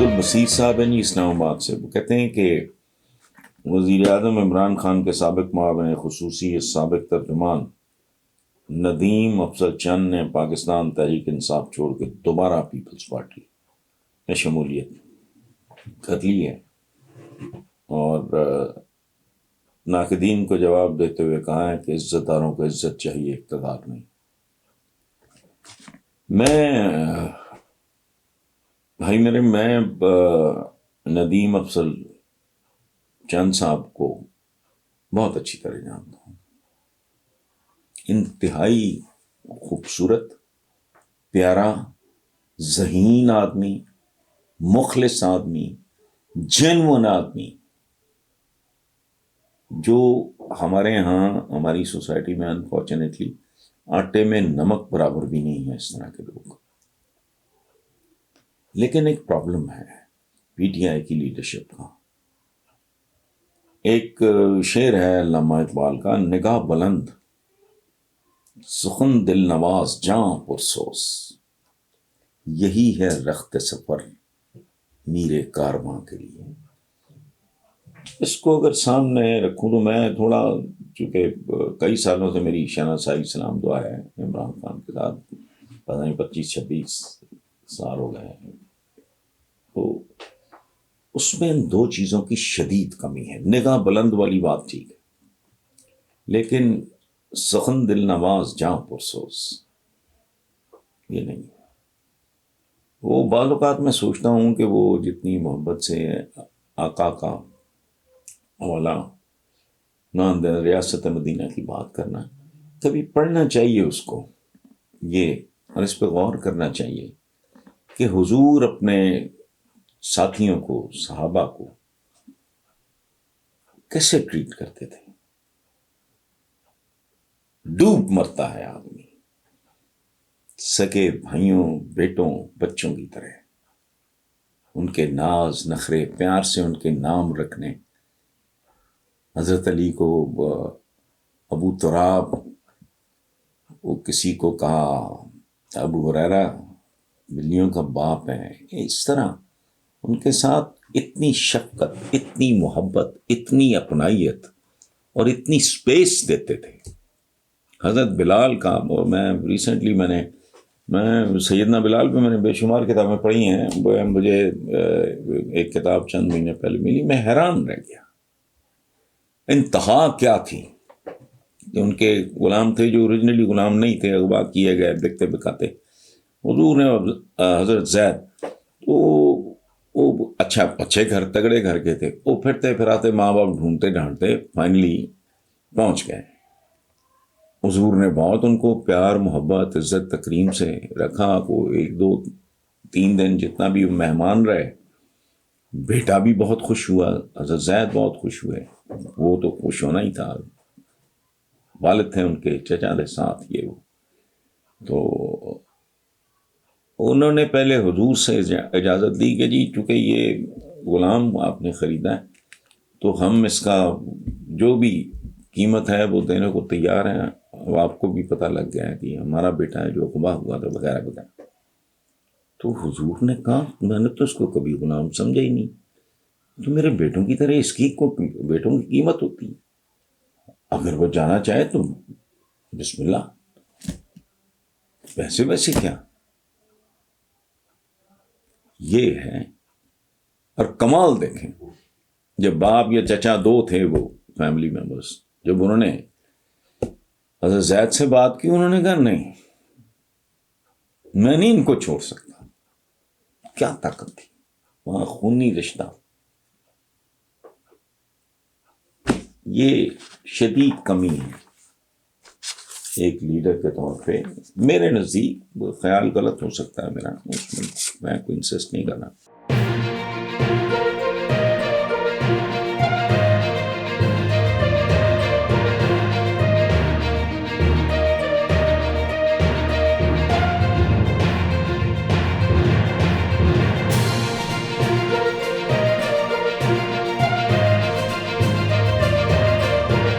عبدالبصیر صاحب ہیں جی اسلام آباد سے. وہ کہتے ہیں کہ وزیر اعظم عمران خان کے سابق معاون خصوصی سابق ترجمان ندیم افضل چند نے پاکستان تحریک انصاف چھوڑ کے دوبارہ پیپلز پارٹی میں شمولیت کر لی ہے، اور ناقدین کو جواب دیتے ہوئے کہا ہے کہ عزت داروں کو عزت چاہیے، اقتدار نہیں. میں ندیم افضل چند صاحب کو بہت اچھی طرح جانتا ہوں. انتہائی خوبصورت، پیارا، ذہین آدمی، مخلص آدمی، جینون آدمی، جو ہمارے ہاں ہماری سوسائٹی میں انفارچونیٹلی آٹے میں نمک برابر بھی نہیں ہے اس طرح کے لوگ. لیکن ایک پرابلم ہے پی ٹی آئی کی لیڈرشپ کا. ایک شعر ہے علامہ اقبال کا، نگاہ بلند سخن دل نواز جاں پرسوز، یہی ہے رخت سفر میرے کارواں کے لیے. اس کو اگر سامنے رکھوں تو میں تھوڑا، چونکہ کئی سالوں سے میری شناسائی سلام دعا ہے عمران خان کے ساتھ، پتہ نہیں 25-26 سال ہو گئے ہیں، تو اس میں ان دو چیزوں کی شدید کمی ہے. نگاہ بلند والی بات ٹھیک ہے، لیکن سخن دل نواز جاں پرسوز یہ نہیں. وہ بعض اوقات میں سوچتا ہوں کہ وہ جتنی محبت سے آقا کا حوالہ نام ریاست مدینہ کی بات کرنا، کبھی پڑھنا چاہیے اس کو یہ، اور اس پہ غور کرنا چاہیے کہ حضور اپنے ساتھیوں کو، صحابہ کو کیسے ٹریٹ کرتے تھے. ڈوب مرتا ہے آدمی سکے بھائیوں، بیٹوں، بچوں کی طرح. ان کے ناز نخرے، پیار سے ان کے نام رکھنے. حضرت علی کو ابو تراب، وہ کسی کو کہا ابو ہریرہ بلیوں کا باپ ہے. اس طرح ان کے ساتھ اتنی شفقت، اتنی محبت، اتنی اپنائیت اور اتنی سپیس دیتے تھے. حضرت بلال کا، میں ریسنٹلی میں سیدنا بلال پہ میں نے بے شمار کتابیں پڑھی ہیں. مجھے ایک کتاب چند مہینے پہلے ملی، میں حیران رہ گیا. انتہا کیا تھی. ان کے غلام تھے جو اوریجنلی غلام نہیں تھے، اغوا کیے گئے، بکتے بکاتے. حضور نے حضرت زید، وہ اچھے گھر، تگڑے گھر کے تھے. وہ پھرتے پھراتے ماں باپ ڈھونڈتے ڈھانڈتے فائنلی پہنچ گئے. حضور نے بہت ان کو پیار، محبت، عزت، تکریم سے رکھا. کو 1-2-3 دن جتنا بھی مہمان رہے. بیٹا بھی بہت خوش ہوا، حضرت زید بہت خوش ہوئے. وہ تو خوش ہونا ہی تھا، والد تھے ان کے، چچا کے ساتھ یہ وہ. تو انہوں نے پہلے حضور سے اجازت دی کہ جی چونکہ یہ غلام آپ نے خریدا ہے تو ہم اس کا جو بھی قیمت ہے وہ دینے کو تیار ہیں. اب آپ کو بھی پتہ لگ گیا ہے کہ ہمارا بیٹا ہے جو اغوا ہوا تھا، وغیرہ وغیرہ. تو حضور نے کہا میں نے تو اس کو کبھی غلام سمجھا ہی نہیں، تو میرے بیٹوں کی طرح اس کی بیٹوں کی قیمت ہوتی ہے. اگر وہ جانا چاہے تو بسم اللہ، ویسے کیا. یہ ہے. اور کمال دیکھیں، جب باپ یا چچا دو تھے وہ فیملی ممبرس، جب انہوں نے حضرت زید سے بات کی، انہوں نے کہا نہیں، میں نہیں ان کو چھوڑ سکتا. کیا طاقت تھی وہاں، خونی رشتہ. یہ شدید کمی ہے ایک لیڈر کے طور پہ میرے نزدیک. خیال غلط ہو سکتا ہے میرا، اس میں میں کوئی انسسٹ نہیں کرنا.